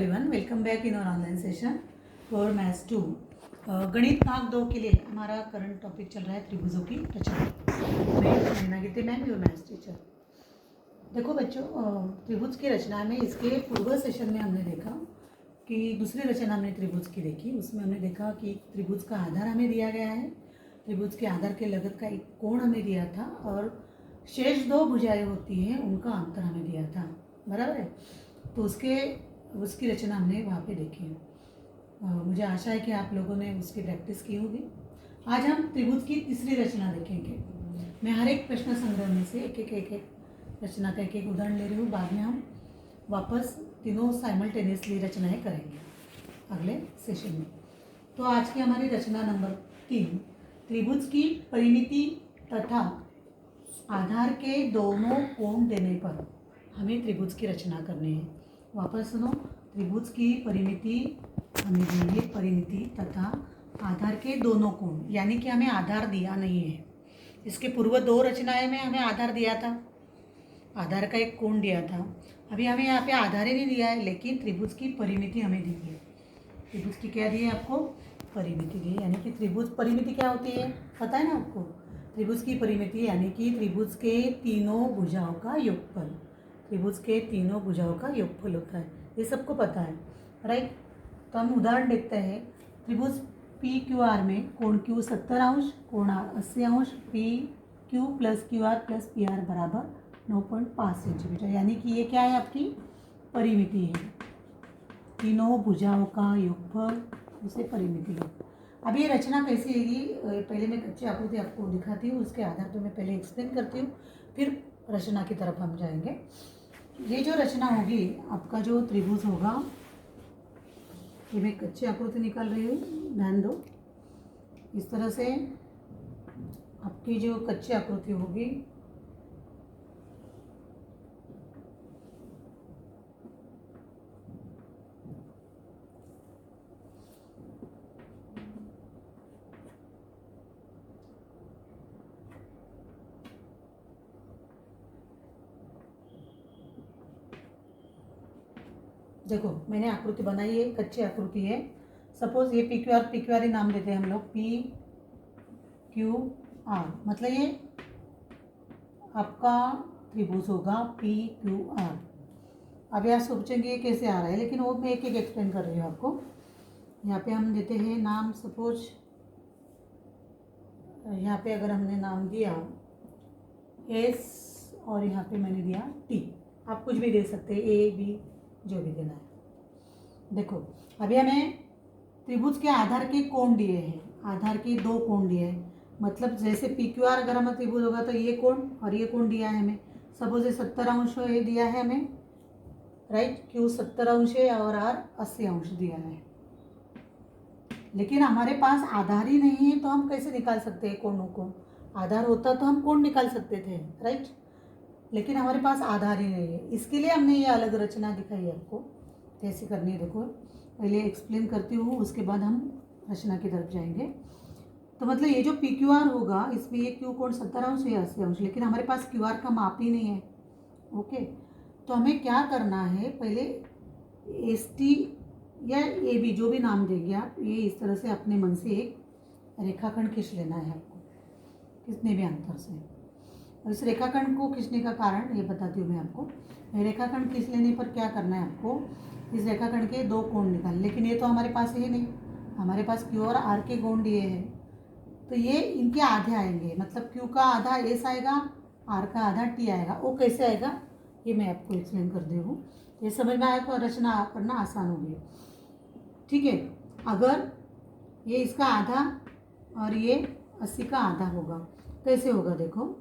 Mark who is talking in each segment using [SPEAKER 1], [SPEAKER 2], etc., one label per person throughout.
[SPEAKER 1] Everyone, welcome back in our online session for maths 2। गणित भाग 2 के लिए हमारा करंट टॉपिक चल रहा है त्रिभुजों की रचना। मैं नैना कीर्ति मैम, योर मैथ्स टीचर। देखो बच्चों, त्रिभुज की रचना में इसके पूर्व सेशन में हमने देखा कि दूसरी रचना हमने त्रिभुज की देखी। उसमें हमने देखा कि त्रिभुज का आधार हमें दिया गया है, त्रिभुज के आधार के लगत का एक कोण हमें दिया था और शेष दो भुजाएं होती हैं उनका अंतर हमें दिया था, बराबर है। तो उसकी रचना हमने वहाँ पे देखी है। मुझे आशा है कि आप लोगों ने उसकी प्रैक्टिस की होगी। आज हम त्रिभुज की तीसरी रचना देखेंगे। मैं हर एक प्रश्न संग्रह में से एक एक रचना का एक उदाहरण ले रही हूँ। बाद में हम वापस तीनों साइमल्टेनियसली रचनाएं करेंगे अगले सेशन में। तो आज की हमारी रचना नंबर 3, त्रिभुज की परिमिति तथा आधार के दोनों कोण देने पर हमें त्रिभुज की रचना करनी है। वापस सुनो, त्रिभुज की परिमिति हमें दी है, परिमिति तथा आधार के दोनों कोण, यानी कि हमें आधार दिया नहीं है। इसके पूर्व दो रचनाएं में हमें आधार दिया था, आधार का एक कोण दिया था। अभी हमें यहाँ पे आधार ही नहीं दिया है, लेकिन त्रिभुज की परिमिति हमें दी है। त्रिभुज की क्या दी है आपको? परिमिति दी है। यानी कि त्रिभुज परिमिति क्या होती है, पता है ना आपको? त्रिभुज की परिमिति यानी कि त्रिभुज के तीनों भुजाओं का योगफल, त्रिभुज के तीनों भुजाओं का योगफल होता है, ये सबको पता है, राइट। तो हम उदाहरण देखते हैं। त्रिभुज पी क्यू आर में कोण क्यू 70 अंश, कोण आर 80 अंश, P Q plus Q R plus P R बराबर 9.5 सेंटीमीटर। यानी कि ये क्या है? आपकी परिमिति है, तीनों भुजाओं का योगफल, उसे परिमिति है। अब ये रचना कैसी होगी, पहले मैं कच्ची आकृति आपको दिखाती हूँ, उसके आधार पर मैं पहले एक्सप्लेन करती हूँ, फिर रचना की तरफ हम जाएंगे। ये जो रचना होगी, आपका जो त्रिभुज होगा, ये मैं कच्ची आकृति निकाल रही हूँ, ध्यान दो। इस तरह से आपकी जो कच्ची आकृति होगी, देखो मैंने आकृति बनाई है, कच्ची आकृति है। सपोज ये पी क्यू आर ही नाम देते हैं हम लोग, पी क्यू आर, मतलब ये आपका त्रिभुज होगा पी क्यू आर। अब यहाँ सोचेंगे ये कैसे आ रहा है, लेकिन वो मैं एक एक एक्सप्लेन कर रही हूँ आपको। यहाँ पे हम देते हैं नाम, सपोज यहाँ पे अगर हमने नाम दिया एस और यहाँ पे मैंने दिया टी, आप कुछ भी दे सकते हैं, ए बी जो भी देना है। देखो अभी हमें त्रिभुज के आधार के कोण दिए हैं, आधार के दो कोण दिए हैं, मतलब जैसे पी क्यू आर अगर हमें त्रिभुज होगा तो ये कोण और ये कोण दिया है हमें। सपोज 70 अंश ये दिया है हमें, राइट। क्यू 70 अंश है और आर 80 अंश दिया है, लेकिन हमारे पास आधार ही नहीं है, तो हम कैसे निकाल सकते हैं कोणों को? आधार होता तो हम कोण निकाल सकते थे, राइट, लेकिन हमारे पास आधार ही नहीं है। इसके लिए हमने ये अलग रचना दिखाई है आपको, कैसे करनी है। देखो पहले एक्सप्लेन करती हूँ, उसके बाद हम रचना की तरफ जाएंगे। तो मतलब ये जो पी क्यू आर होगा, इसमें ये क्यू कोण 70 अंश या 80 अंश, लेकिन हमारे पास क्यू आर का माप ही नहीं है, ओके। तो हमें क्या करना है, पहले एस टी या ए बी जो भी नाम देंगे आप, ये इस तरह से अपने मन से एक रेखाखंड खींच लेना है आपको, कितने भी अंतर से। और इस रेखाखंड को खींचने का कारण ये बताती हूँ मैं आपको। रेखाखंड खींच लेने पर क्या करना है आपको, इस रेखाखंड के दो कोण निकाल, लेकिन ये तो हमारे पास है नहीं, हमारे पास क्यू और आर के कोण दिए हैं, तो ये इनके आधे आएंगे, मतलब क्यू का आधा एस आएगा, आर का आधा टी आएगा। वो कैसे आएगा ये मैं आपको एक्सप्लेन कर दी हूँ, ये समझ में आया तो रचना करना आसान होगी, ठीक है। अगर ये इसका आधा और ये 80 का आधा होगा, कैसे होगा? देखो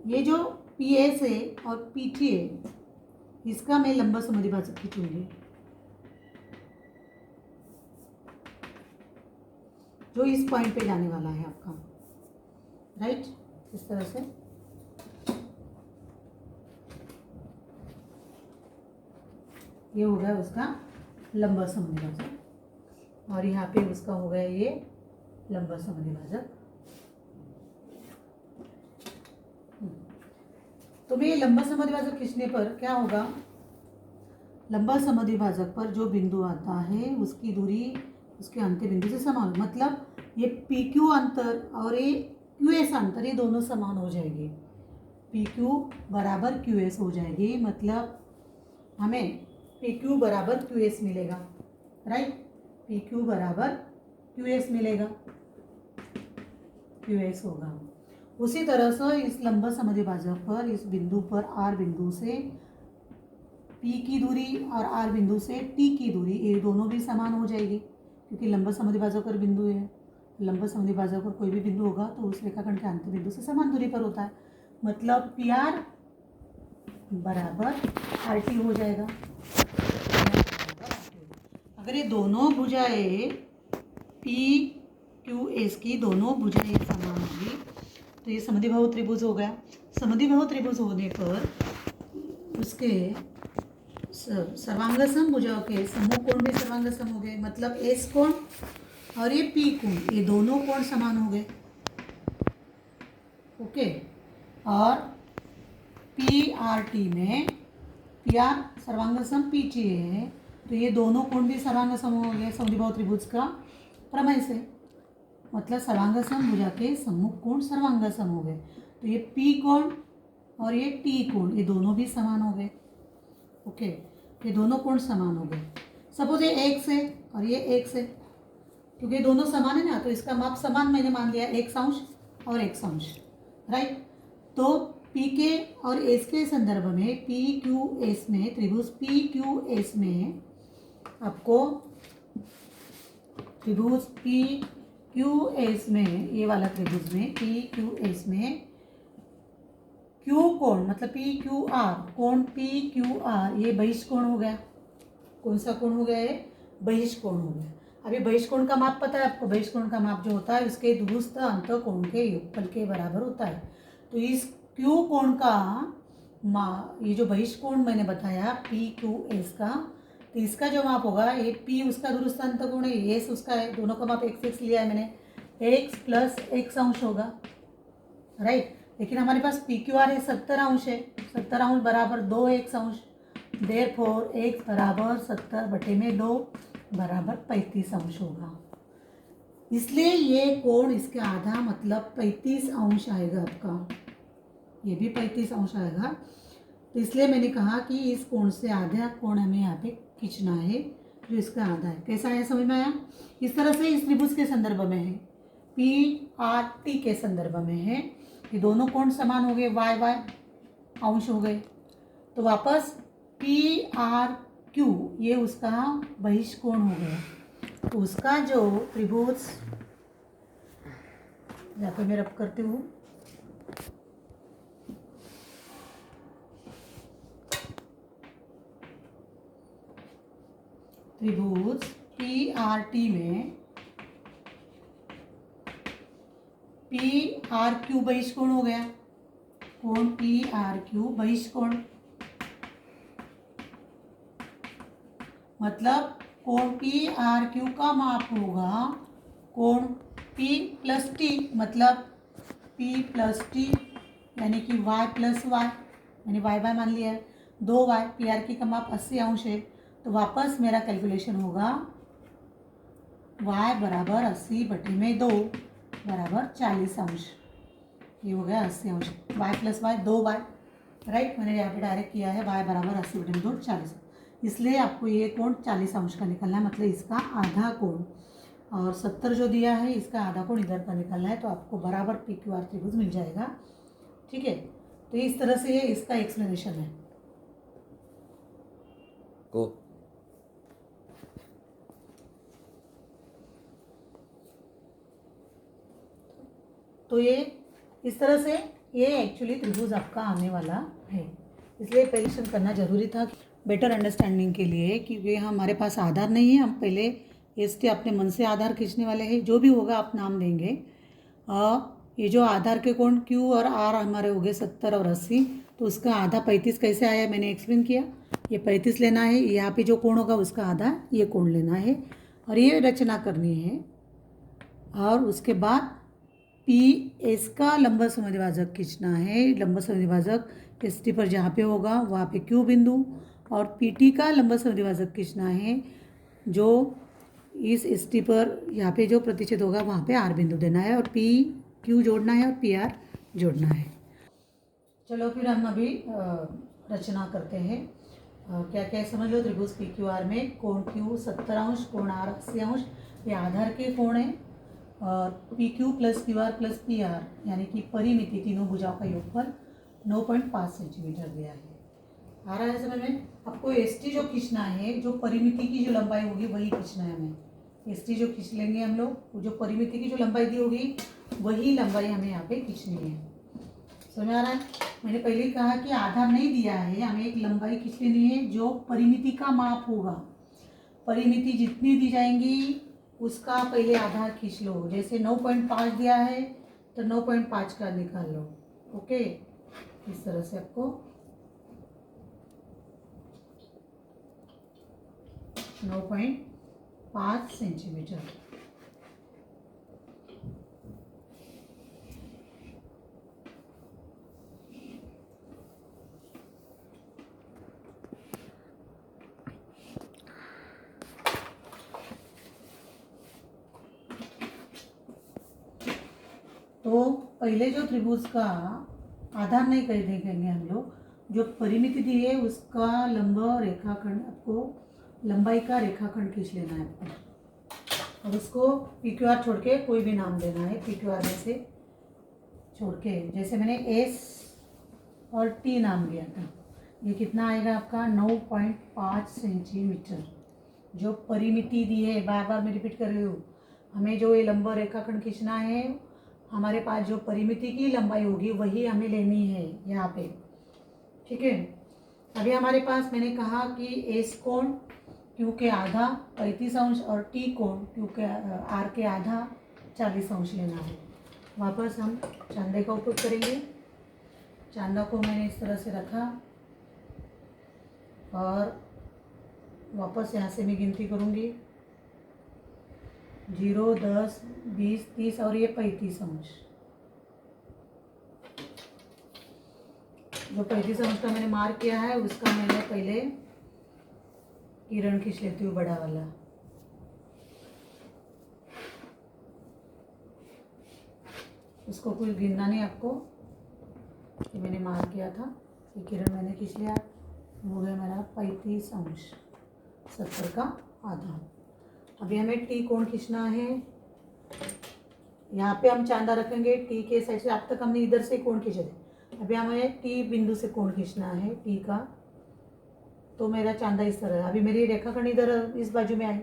[SPEAKER 1] ये जो पी एस है और पी टी है, इसका मैं लंबा समद्विभाजक खींचूंगी, जो इस पॉइंट पे जाने वाला है आपका, राइट। इस तरह से ये हो गया उसका लंबा समद्विभाजक, और यहाँ पे उसका हो गया ये लंबा समद्विभाजक। तो मैं ये लंबा समद्विभाजक खींचने पर क्या होगा, लंबा समद्विभाजक पर जो बिंदु आता है उसकी दूरी उसके अंत्य बिंदु से समान, मतलब ये पी क्यू अंतर और ये क्यू एस अंतर, ये दोनों समान हो जाएंगे। पी क्यू बराबर क्यू एस हो जाएगी, मतलब हमें पी क्यू बराबर क्यू एस मिलेगा, राइट। पी क्यू बराबर क्यू एस मिलेगा, क्यू एस होगा। उसी तरह से इस लंबा समद्विभाजक पर इस बिंदु पर आर बिंदु से पी की दूरी और आर बिंदु से टी की दूरी, ये दोनों भी समान हो जाएगी, क्योंकि लंबा समद्विभाजक पर बिंदु है। लंबा समद्विभाजक पर कोई भी बिंदु होगा तो उस रेखाखंड के अंत्य बिंदु से समान दूरी पर होता है, मतलब पी आर बराबर आर टी हो जाएगा। अगर ये दोनों भुजाएं पी क्यू एस की दोनों भुजाएं समान होगी तो ये समद्विबाहु त्रिभुज हो गया। समद्विबाहु त्रिभुज होने पर उसके सर्वांगसम भुजाओं के समूह कोण भी सर्वांगसम हो गए, मतलब एस कोण और ये पी कोण, ये दोनों कोण समान हो गए। ओके, और पी आर टी में पी आर सर्वांगसम पी टी है, तो ये दोनों कोण भी सर्वांगसम हो गए समद्विबाहु त्रिभुज का प्रमेय से, मतलब सर्वांगसम भुजा के सम्मुख कोण सर्वांगसम हो गए। तो ये पी कोण और ये टी कोण, ये दोनों भी समान हो गए। ओके, ये दोनों कोण समान हो गए। सपोज ये एक्स है और ये एक्स है, क्योंकि दोनों समान है ना, तो इसका माप समान मैंने मान लिया, एक्स अंश और एक्स अंश, राइट। तो पी के और एस के संदर्भ में पी क्यू एस में, त्रिभुज पी क्यू एस में आपको त्रिभुज पी क्यू एस में, ये वाला त्रिभुज में पी क्यू एस में क्यू कोण मतलब पी क्यू आर, कोण पी क्यू आर ये बहिष्कोण हो गया। कौन सा कोण हो गया है? बहिष्कोण हो गया। अभी बहिष्कोण का माप पता है आपको? बहिष्कोण का माप जो होता है उसके दुरुस्त अंतःकोण के योगफल के बराबर होता है। तो इस क्यू कोण का ये जो बहिष्कोण मैंने बताया पी क्यू एस का, तो इसका जो माप होगा, ये पी उसका दुरुस्त अंतःकोण है, एस उसका है, दोनों का माप एक्स एक्स लिया है मैंने, एक्स प्लस एक्स अंश होगा, राइट। लेकिन हमारे पास पी क्यू आर है 70 अंश है, 70 अंश बराबर 2 एक्स अंश, देयरफॉर एक्स बराबर 70/2 बराबर 35 अंश होगा। इसलिए ये कोण इसके आधा मतलब 35 अंश आएगा आपका, ये भी 35 अंश आएगा। तो इसलिए मैंने कहा कि इस कोण से आधा कोण हमें यहाँ पे खींचना है, जो इसका आधा है। कैसा है, समझ में आया? इस तरह से इस त्रिभुज के संदर्भ में है, पी आर टी के संदर्भ में है, ये दोनों कोण समान हो गए, वाई वाई अंश हो गए। तो वापस पी आर क्यू ये उसका बहिष्कोण हो गया। तो उसका जो त्रिभुज, यहाँ पे मैं रब करती हूँ, त्रिभुज पी आर टी में पी आर क्यू बहिष्कोण हो गया, कोण पी आर क्यू बहिष्कोण, मतलब कोण पी आर क्यू का माप होगा कोण पी प्लस टी, मतलब पी प्लस टी यानी कि वाई प्लस वाई, मैंने वाई वाई मान लिया है, 2 वाई, पी आर की का माप 80 अंश है। तो वापस मेरा कैलकुलेशन होगा y बराबर 80/2 बराबर 40 अंश, ये हो गया 80 अंश, y plus Y 2y, right. मैंने यहाँ पे डायरेक्ट किया है y बराबर 80/2 40, इसलिए आपको ये कोण 40 अंश का निकलना है, मतलब इसका आधा कोण, और 70 जो दिया है इसका आधा कोण इधर का निकलना है, तो आपको बराबर पी क्यू आर त्रिभुज मिल जाएगा, ठीक है। तो इस तरह से ये इसका एक्सप्लेनेशन है। तो ये इस तरह से ये एक्चुअली त्रिभुज आपका आने वाला है, इसलिए परीक्षण करना जरूरी था बेटर अंडरस्टैंडिंग के लिए, क्योंकि हमारे पास आधार नहीं है। हम पहले इसके अपने मन से आधार खींचने वाले हैं, जो भी होगा आप नाम देंगे। ये जो आधार के कोण क्यू और आर हमारे हो गए 70 और 80, तो उसका आधा 35 कैसे आया मैंने एक्सप्लेन किया। ये 35 लेना है, यहाँ पे जो कोण होगा उसका आधा ये कोण लेना है, और ये रचना करनी है। और उसके बाद पी एस का लंबा समद्विभाजक खींचना है। लंबा समद्विभाजक एस टी पर जहाँ पे होगा वहाँ पे क्यू बिंदु और PT का लंबा समद्विभाजक खींचना है, जो इस ST पर यहाँ पे जो प्रतिच्छेद होगा वहाँ पे R बिंदु देना है और PQ जोड़ना है और PR जोड़ना है। चलो फिर हम अभी रचना करते हैं। क्या क्या समझ लो। त्रिभुज PQR में कोण Q 70 अंश, कोण R 80 अंश, ये आधार के कोण है। और PQ plus QR plus PR यानी कि परिमिति तीनों भुजाओं का योगफल 9.5 सेंटीमीटर दिया है। आ रहा है समझ में। आपको ST जो खींचना है, जो परिमिति की जो लंबाई होगी वही खींचना है हमें। ST जो खींच लेंगे हम लोग, वो जो परिमिति की जो लंबाई दी होगी वही लंबाई हमें यहाँ पे खींचनी है। समझ आ रहा है। मैंने पहले कहा कि आधार नहीं दिया है, हमें एक लंबाई खींच लेनी है जो परिमिति का माप होगा। परिमिति जितनी दी जाएंगी उसका पहले आधार खींच लो। जैसे 9.5 दिया है तो 9.5 का निकाल लो। ओके, इस तरह से आपको 9.5 सेंटीमीटर। तो पहले जो त्रिभुज का आधार नहीं कर देंगे हम लोग, जो परिमिति दी है उसका लंब रेखाखंड, आपको लंबाई का रेखाखंड खींच लेना है आपको। और उसको PQR छोड़ के कोई भी नाम देना है। PQR में से छोड़ के, जैसे मैंने S और T नाम लिया था, ये कितना आएगा आपका 9.5 सेंटीमीटर। जो परिमिति दी है, बार बार मैं रिपीट कर रही हूँ, हमें जो ये लंब रेखाखंड खींचना है, हमारे पास जो परिमिति की लंबाई होगी वही हमें लेनी है यहाँ पे। ठीक है। अभी हमारे पास मैंने कहा कि S कोण Q के आधा 35 अंश और T कोण Q के R के आधा 40 अंश लेना है। वापस हम चांदे का उपयोग करेंगे। चांदा को मैंने इस तरह से रखा और वापस यहाँ से मैं गिनती करूँगी 0, 10, 20, 30 और ये 35 अंश। जो 35 अंश का मैंने मार्क किया है उसका मैंने पहले किरण खींच लेती हूँ, बड़ा वाला। उसको कुछ गिनना नहीं आपको, ये मैंने मार्क किया था, ये किरण मैंने खींच लिया, हो गया मेरा 35 अंश, 70 का आधा। अभी हमें T कोण खींचना है। यहाँ पे हम चांदा रखेंगे T के साइड से। अब तक हमने इधर से कोण खींचे थे, अभी हमें T बिंदु से कोण खींचना है T का। तो मेरा चांदा इस तरह है। अभी मेरी रेखाखंड इधर इस बाजू में आई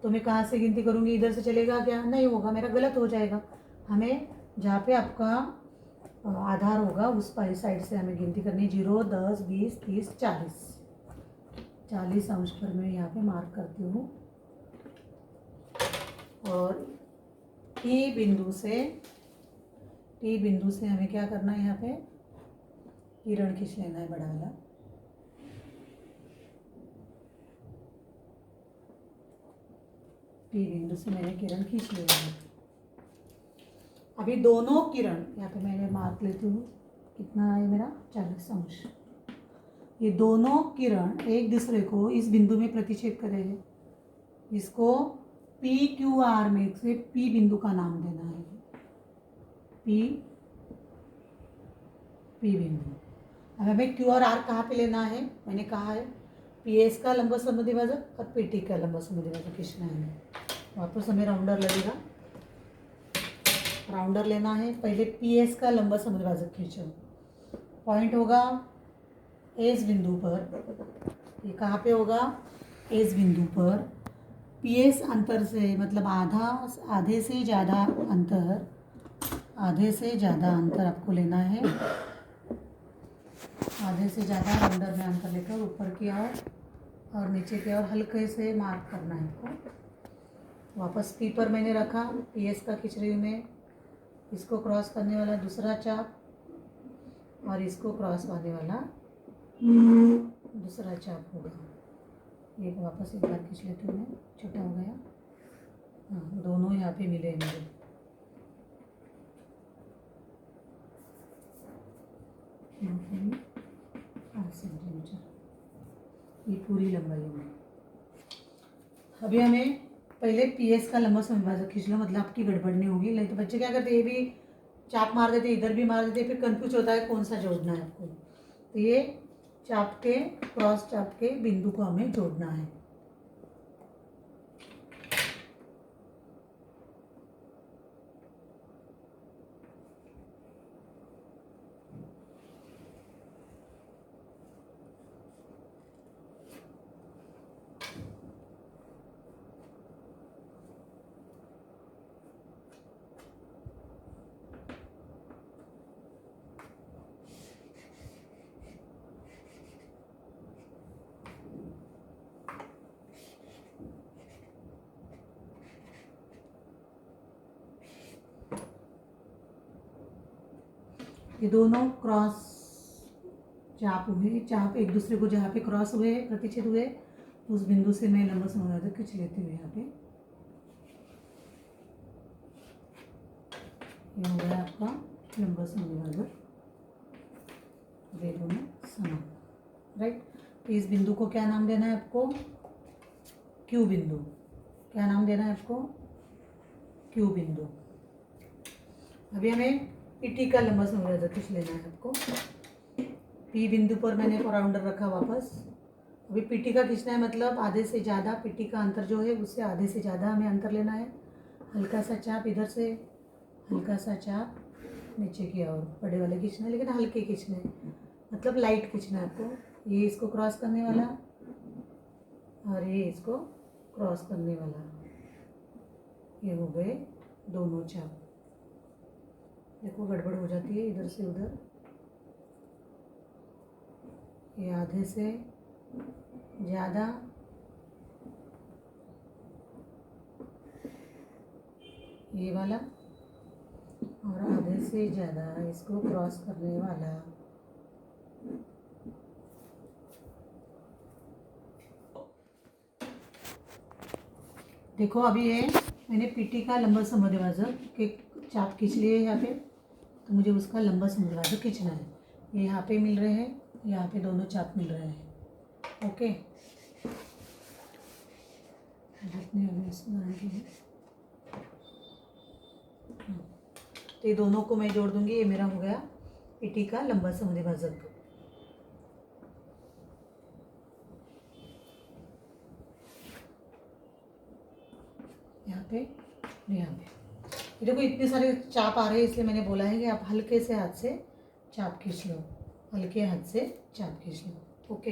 [SPEAKER 1] तो मैं कहाँ से गिनती करूँगी? इधर से चलेगा क्या? नहीं होगा, मेरा गलत हो जाएगा। हमें जहाँ पे आपका आधार होगा उस साइड से हमें गिनती करनी है। 0, 10, 20, 30, 40 अंश पर मैं यहाँ पे मार्क करती हूँ। और T बिंदु से हमें क्या करना है? यहाँ पे किरण खींच लेना है, बड़ा वाला। T बिंदु से मैंने किरण खींच लिया है। अभी दोनों किरण यहाँ पे मैंने मार्क लेती हूँ, कितना है मेरा? 40 अंश। ये दोनों किरण एक दूसरे को इस बिंदु में प्रतिच्छेद करेंगे। इसको PQR में से P बिंदु का नाम देना है। P बिंदु। अब हमें Q और R कहाँ पे लेना है? मैंने कहा है PS का लंबा समद्विभाजक और PT का लंबा समद्विभाजक खींचना है। वापस हमें राउंडर लगेगा, राउंडर लेना है। पहले PS का लंबा समद्विभाजक खींचो। पॉइंट होगा S बिंदु पर। ये कहाँ पे होगा? S बिंदु पर। PS अंतर से मतलब आधे से ज़्यादा अंतर आपको लेना है। आधे से ज़्यादा राउंडर में अंतर लेकर ऊपर की ओर और नीचे की ओर हल्के से मार्क करना है आपको। वापस P पर मैंने रखा, PS का खींच रही हूँ मैं। इसको क्रॉस करने वाला दूसरा चाप और इसको क्रॉस करने वाला दूसरा चाप होगा। ये वापस एक बार खींच लेती हूँ मैं, छोटा हो गया। हाँ, दोनों यहाँ पे मिले मेरे। सेंटीमीटर। ये पूरी लंबाई होगी। अभी हमें पहले PS का लंबा समविभाजक खींच लो, मतलब आपकी गड़बड़ नहीं होगी। नहीं तो बच्चे क्या करते हैं, ये भी चाप मार देते, इधर भी मार देते, फिर कंफ्यूज होता है कौन सा जोड़ना है आपको। तो ये चाप के क्रॉस चाप के बिंदु को हमें जोड़ना है। ये दोनों क्रॉस चाप हुए, चाप एक दूसरे को जहाँ पे क्रॉस हुए, प्रतिच्छेद हुए, उस बिंदु से मैं लंबा समविभाजक खींच लेती हूँ। यहाँ पे ये हो गया आपका लंबा समविभाजक, ये दोनों समान, राइट। तो इस बिंदु को क्या नाम देना है आपको? Q बिंदु। क्या नाम देना है आपको? Q बिंदु। अभी हमें PT का लंबा समविभाजक खींच लेना है आपको। P बिंदु पर मैंने राउंडर रखा वापस। अभी PT का खींचना है, मतलब आधे से ज़्यादा PT का अंतर जो है उससे आधे से ज़्यादा हमें अंतर लेना है। हल्का सा चाप इधर से, हल्का सा चाप नीचे की ओर, बड़े वाले खींचना है लेकिन हल्के खींचना है, मतलब लाइट खींचना है आपको। ये इसको क्रॉस करने वाला और ये इसको क्रॉस करने वाला, ये हो गए दोनों चाप। देखो गड़बड़ हो जाती है इधर से उधर, ये आधे से ज़्यादा, ये वाला, और आधे से ज़्यादा इसको क्रॉस करने वाला। देखो अभी ये मैंने PT का लंबा समविभाजक के चाप खींच लिए यहाँ पे, तो मुझे उसका लंबा समविभाजक खींचना है। ये यहाँ पे मिल रहे हैं, यहाँ पे दोनों चाप मिल रहे हैं, ओके। तो ये दोनों को मैं जोड़ दूंगी, ये मेरा हो गया PT का लंबा समविभाजक। यहाँ पे, यहाँ पे ये देखो इतने सारे चाप आ रहे हैं, इसलिए मैंने बोला है कि आप हल्के से हाथ से चाप खींच लो, हल्के हाथ से चाप खींच लो, ओके।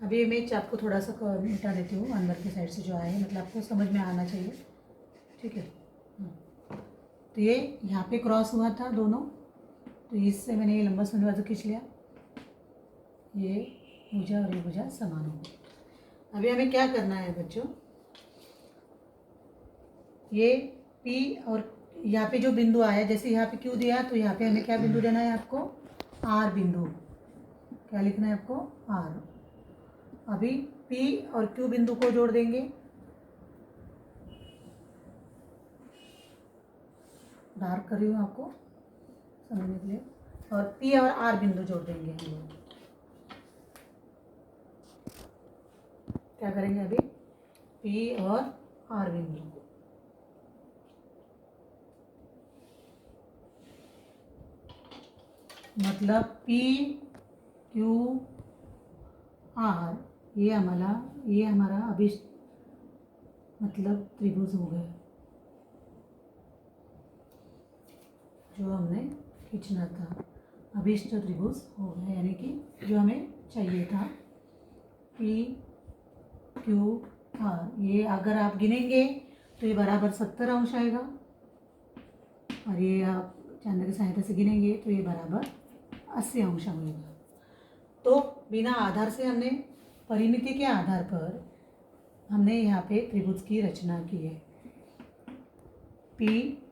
[SPEAKER 1] अभी मैं चाप को थोड़ा सा मिटा देती हूँ अंदर की साइड से जो आए हैं, मतलब आपको समझ में आना चाहिए, ठीक है। तो ये यहाँ पे क्रॉस हुआ था दोनों, तो इससे मैंने ये लंबा समविभाजक खींच लिया, ये भुजा और ये भुजा समान हो गई। अभी हमें क्या करना है बच्चों, ये P और यहाँ पे जो बिंदु आया, जैसे यहाँ पे Q दिया, तो यहाँ पे हमें क्या बिंदु देना है आपको? R बिंदु। क्या लिखना है आपको? R। अभी P और Q बिंदु को जोड़ देंगे, डार्क कर रही हूँ आपको समझने के लिए, और P और R बिंदु जोड़ देंगे हम लोग। क्या करेंगे अभी? P और R बिंदु, मतलब P Q R, ये हमारा अभिष्ट मतलब त्रिभुज हो गया जो हमने खींचना था, अभिष्ट त्रिभुज हो गया, यानी कि जो हमें चाहिए था P Q R। ये अगर आप गिनेंगे तो ये बराबर 70 अंश आएगा, और ये आप चांदा की सहायता से गिनेंगे तो ये बराबर 80 अंश आएगा। तो बिना आधार से हमने परिमिति के आधार पर हमने यहाँ पे त्रिभुज की रचना की है। P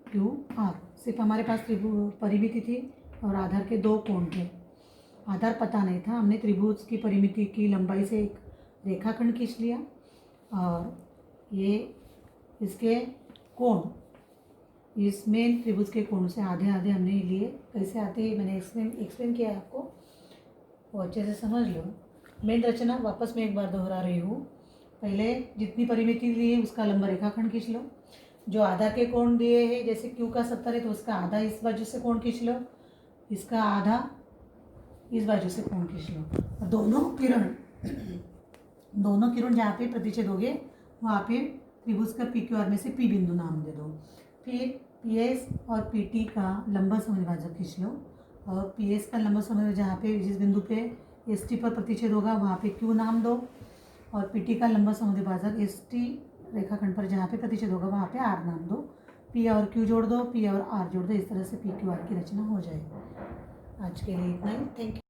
[SPEAKER 1] Q R, सिर्फ हमारे पास परिमिति थी और आधार के दो कोण थे। आधार पता नहीं था, हमने त्रिभुज की परिमिति की लंबाई से एक रेखाखंड खींच लिया, और ये इसके कोण, इस मेन त्रिभुज के कोण से आधे आधे हमने लिए। कैसे आते हैं मैंने एक्सप्लेन किया है आपको, वो अच्छे से समझ लो। मेन रचना वापस मैं एक बार दोहरा रही हूँ। पहले जितनी परिमिति ली है उसका लंबा रेखाखंड खींच लो। जो आधा के कोण दिए हैं, जैसे क्यू का 70 है तो उसका आधा इस बाजू से कोण खींच लो, इसका आधा इस बाजू से कोण खींच लो। और दोनों किरण जहाँ पे प्रतिच्छेद होंगे वहाँ पे त्रिभुज का पी क्यू आर में से पी बिंदु नाम दे दो। फिर पी एस और पी टी का लंबा समद्विभाजक खींच लो, और पी एस का लंबा समद्विभाजक जहाँ पे जिस बिंदु पे एस टी पर प्रतिच्छेद होगा वहाँ पे क्यू नाम दो, और पी टी का लंबा समद्विभाजक एस टी रेखाखंड पर जहाँ पे प्रतिच्छेद होगा वहाँ पे आर नाम दो। पी और क्यू जोड़ दो, पी और आर जोड़ दो, इस तरह से पी क्यू आर की रचना हो जाएगी। आज के लिए इतना ही। Thank you.